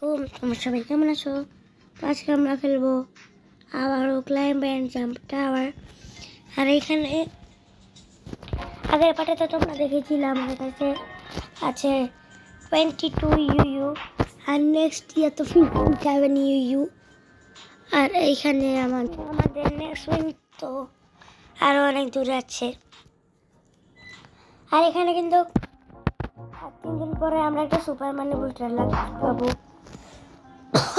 আলাইকুম, তোমরা সবাই কেমন আছো? তো আজকে আমরা খেলবো আবারও ক্লাইম্ব অ্যান্ড জাম্প টাওয়ার। আর এখানে আগের পার্টে তো তোমরা দেখেছিলাম আমার কাছে আছে 22 ইউ আর নেক্সট ইয়ার তো 57 ইউ। আর এইখানে আমাদের নেক্সট উইং তো আরও অনেক দূরে আছে। আর এখানে কিন্তু 3 দিন পরে আমরা একটা সুপার মানি বুস্টার পাবো।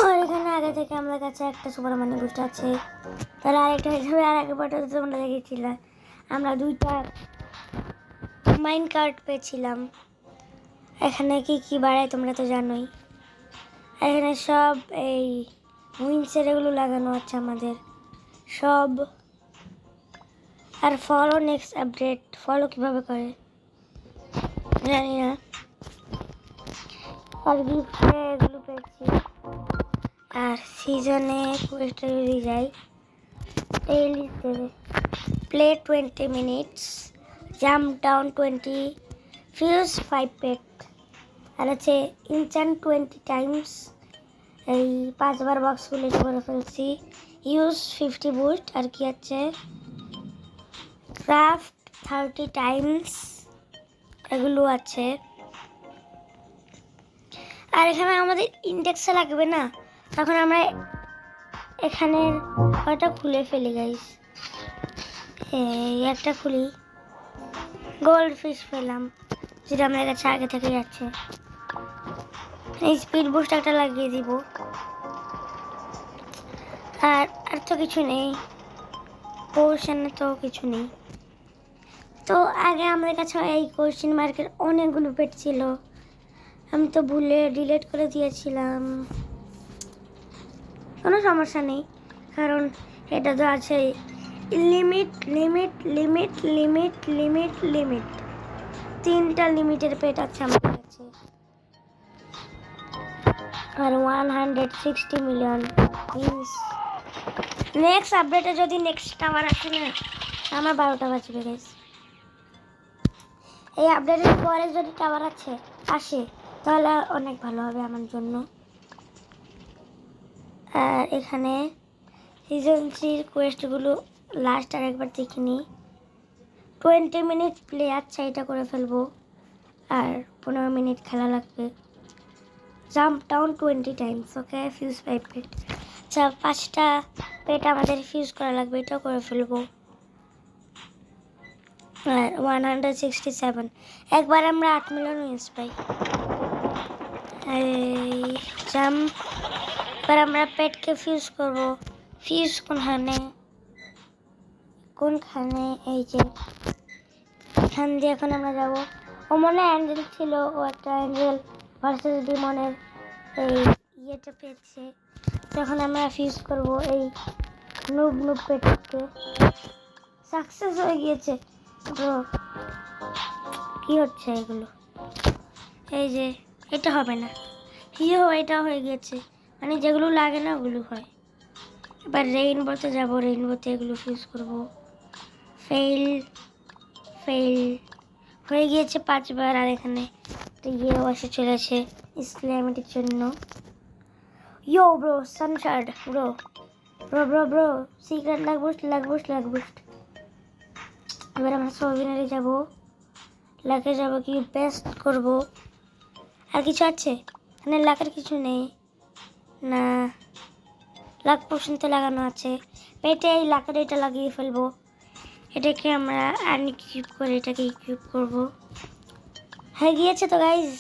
আর এখানে আগে থেকে আমার কাছে একটা সুপার মানি বুস্টার আছে। তাহলে আরেকটা হিসাবে আর আগে পাঠাতে তোমরা দেখেছিলাম আমরা 2টা মাইন কার্ড পেয়েছিলাম। এখানে কি কি বাড়ায় তোমরা তো জানোই। এখানে সব এই উইন্ডসের এগুলো লাগানো আছে আমাদের সব। আর ফলো নেক্সট আপডেট ফলো কিভাবে করে জানি না। আর গিফটে এগুলো পেয়েছি। আর সিজনে কোয়েস্টে যদি যাই ডেইলি দেবে play 20 minutes, jump down 20, fuse 5 পেট, আর আছে ইনচান্ট 20 টাইমস। এই 5বার বক্স খুলে করে ফেলছি। Use 50 boost. আর কি আছে ক্রাফট 30 টাইমস, এগুলো আছে। আর এখানে আমাদের ইন্ডেক্সে লাগবে না, তখন আমরা এখানের ওটা খুলে ফেলি গাইস। এই একটা খুলি, গোল্ড ফিশ পেলাম যেটা আমার কাছে আগে থেকে যাচ্ছে। এই স্পিড বুস্ট একটা লাগিয়ে দিব। আর আর তো কিছু নেই, পোর্শনে তো কিছু নেই। তো আগে আমাদের কাছে এই কোয়েশ্চেন মার্কের অনেকগুলো পেট ছিল, আমি তো ভুলে ডিলিট করে দিয়েছিলাম। কোনো সমস্যা নেই, কারণ এটা তো আছে limit limit limit limit limit limit 3টা লিমিটের পেট আছে আমার কাছে। আর 160 মিলিয়ন মিনস নেক্সট আপডেটে যদি নেক্সট টাওয়ার আসে না আমার 12টা বাজবে গাইস। এই আপডেটের পরে যদি টাওয়ার আসে তাহলে অনেক ভালো হবে আমার জন্য। আর এখানে সিজন 3 কোয়েস্টগুলো লাস্ট আর একবার দেখে নিই। 20 মিনিট প্লে, আচ্ছা এটা করে ফেলবো। আর 15 মিনিট খেলা লাগবে। জাম্প ডাউন 20 টাইমস, ওকে ফিউজ 5 পেট। আচ্ছা 5টা পেট আমাদের ফিউজ করা লাগবে, এটাও করে ফেলবো। আর 167 একবার আমরা 8 মিলিয়ন উইন্স পাই। এই জাম্প, এবার আমরা পেটকে ফিউজ করব। ফিউজ কোনখানে এই যে এখান দিয়ে এখন আমরা যাব। ও মনে অ্যাঞ্জেল ছিল, ও একটা অ্যাঞ্জেল ভার্সেস ডিমনের এই ইয়েটা পেয়েছে। তখন আমরা ফিউজ করব এই নুব পেটকে। সাকসেস হয়ে গিয়েছে। ব্রো কি হচ্ছে এগুলো? এই যে এটা হবে না, এটা হয়ে গেছে, মানে যেগুলো লাগে না ওগুলো হয়। এবার রেইনবোতে যাব, রেইনবোতে এগুলো ফিউজ করব। ফেল ফেল হয়ে গিয়েছে 5বার। আর এখানে ইয়েও এসে চলেছে ইসলামিটির জন্য। ইয়ো ব্রো সানশার্ড bro bro bro bro secret লাগ বুস্ট। এবার আমরা সোভিনারে যাব, লাকে যাব কি বেস্ট করব। আর কিছু আছে মানে লাকের কিছু নেই না, লাক পোশন তো লাগানো আছে পেটে। এই লাকের এটা লাগিয়ে ফেলবো। এটাকে আমরা আনইকুইপ করে এটাকে ইকুইপ করব। হয়ে গিয়েছে তো গাইজ।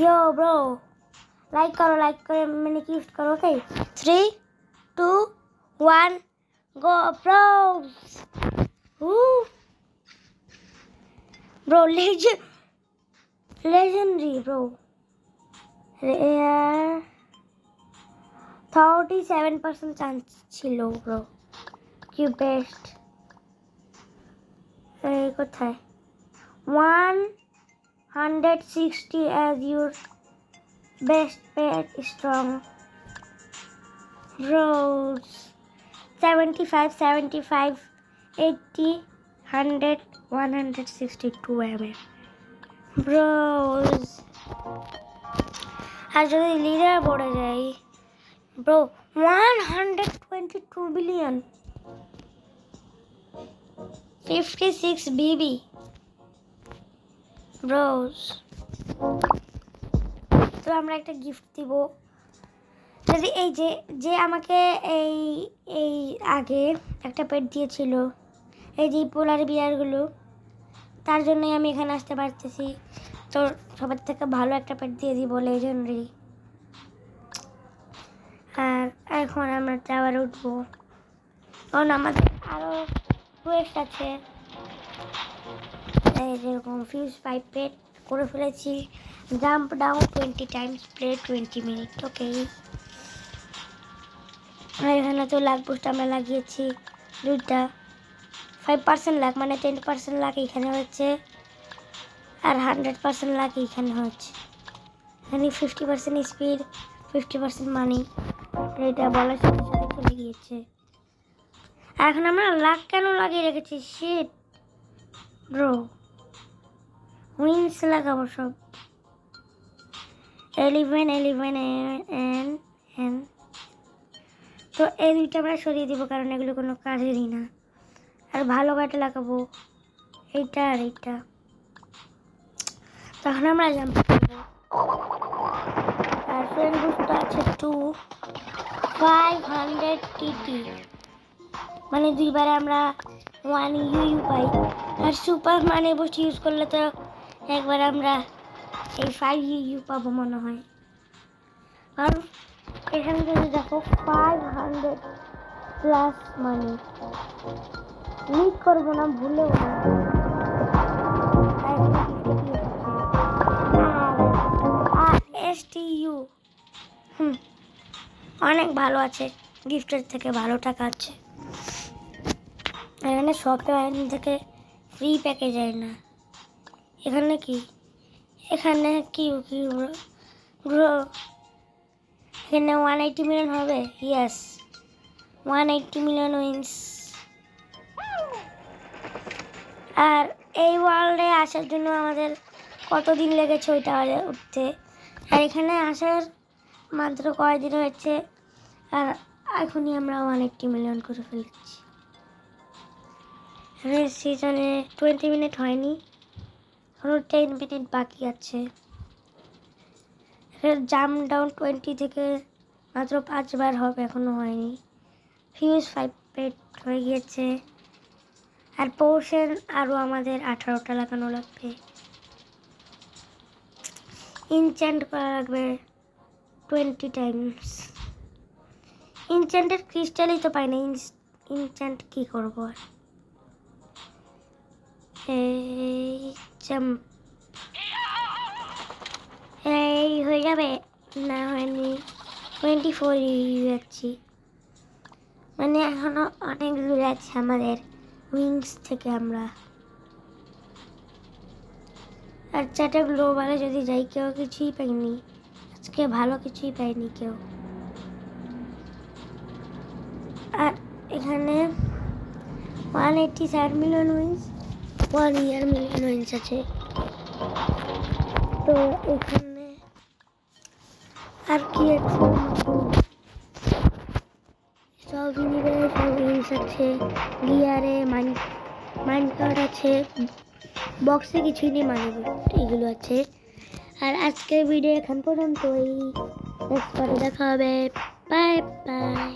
ইয়ো ব্রো লাইক করে মানে গিফট করো। ওকে 3 2 1 গো bro. Bro legendary bro. 37% chance ছিল ব্রো। কি বেস্ট এই কোথায় 160 as your best pet strong bros. 75 80 100 162 mm bros. আর যদি লিডার বোর্ডে যাই ব্রো 122 বিলিয়ন 56 বিবি ব্রোস। তো আমরা একটা গিফট দিব যদি এই যে যে আমাকে এই এই আগে একটা পেট দিয়েছিল, এই যে পোলার বিয়ারগুলো, তার জন্যই আমি এখানে আসতে পারতেছি। তো সবার থেকে ভালো একটা পেট দিয়ে দিব লেজেন্ডারি। আর এখন আমরা টাওয়ারে উঠবো, কারণ আমাদের আরও কোয়েস্ট আছে। এই যেরকম ফিউজ 5 পেট করে ফেলেছি। Jump down 20 times, play 20 minute. Okay, আর এখানে তো লাক বুস্ট আমরা লাগিয়েছি দুইটা। 5% লাক মানে 10% লাক এখানে হচ্ছে, আর 100% লাক এখানে হচ্ছে। এখানে 50% স্পিড, 50% মানি, এটা বলার সাথে সাথে চলে গিয়েছে। এখন আমরা লাক কেন লাগিয়ে রেখেছি? শিট ব্রো, উইন্স লাগাবো সব। 11 তো এই দুইটা আমরা সরিয়ে দিব, কারণ এগুলো কোনো কাজেরই না। আর ভালো কাটে লাগাবো এইটা আর এইটা। তখন আমরা জাম্প করবো। আর ফ্রেন্ড বুস্ট আছে 500 টিটি, মানে দুইবারে আমরা 1 ইউ পাই। আর সুপার মানে বুস্ট ইউজ করলে তো একবার আমরা এই 5 ইউ পাবো মনে হয়। আর এখানে যদি দেখো 500 প্লাস মানি, মিস করবো না, ভুলেও না। STU অনেক ভালো আছে, গিফটের থেকে ভালো টাকা আছে। এখানে শপে আইন থেকে ফ্রি প্যাকে যায় না। এখানে কি এখানে কি ব্রো এখানে 180 মিলিয়ন হবে। Yes, 180 million wins. আর এই ওয়ার্ল্ডে আসার জন্য আমাদের কতদিন লেগেছে ওই টাওয়ারে উঠতে, আর এখানে আসার মাত্র কয়দিন হয়েছে, আর এখনই আমরা 180 মিলিয়ন করে ফেলেছি। সিজনে 20 মিনিট হয়নি, এখনো 10 মিনিট বাকি আছে। জাম্প ডাউন 20 থেকে মাত্র 5 বার হবে, এখনো হয়নি। ফিউজ 5 পেট হয়ে গিয়েছে, আর পোর্শন আরও আমাদের 18টা লাগানো লাগবে। ইনচ্যান্ট করা লাগবে 20 টাইমস। ইনচ্যান্টের ক্রিস্টালই তো পাই না, ইনচ্যান্ট কী করবো আর। এই হয়ে যাবে না, হয়নি। 24 যাচ্ছি, মানে এখনো অনেক দূরে আছে আমাদের উইংস থেকে আমরা। আর চারটে গ্লোবালে যদি যাই, কেউ কিছুই পাইনি আজকে, ভালো কিছুই পাইনি কেউ। আর এখানে 187 মিলিয়ন উইন্স, 1 ইয়ার মিলিয়ন উইন্স আছে। তো এখানে আর কি আছে, সব উইন্স আছে। গিয়ারে মাইন কার্ড আছে, বক্সে কিছুই নেই, মানে এগুলো আছে। আর আজকের ভিডিও এখন পর্যন্তই, নেক্সট পরে দেখা হবে। Bye bye.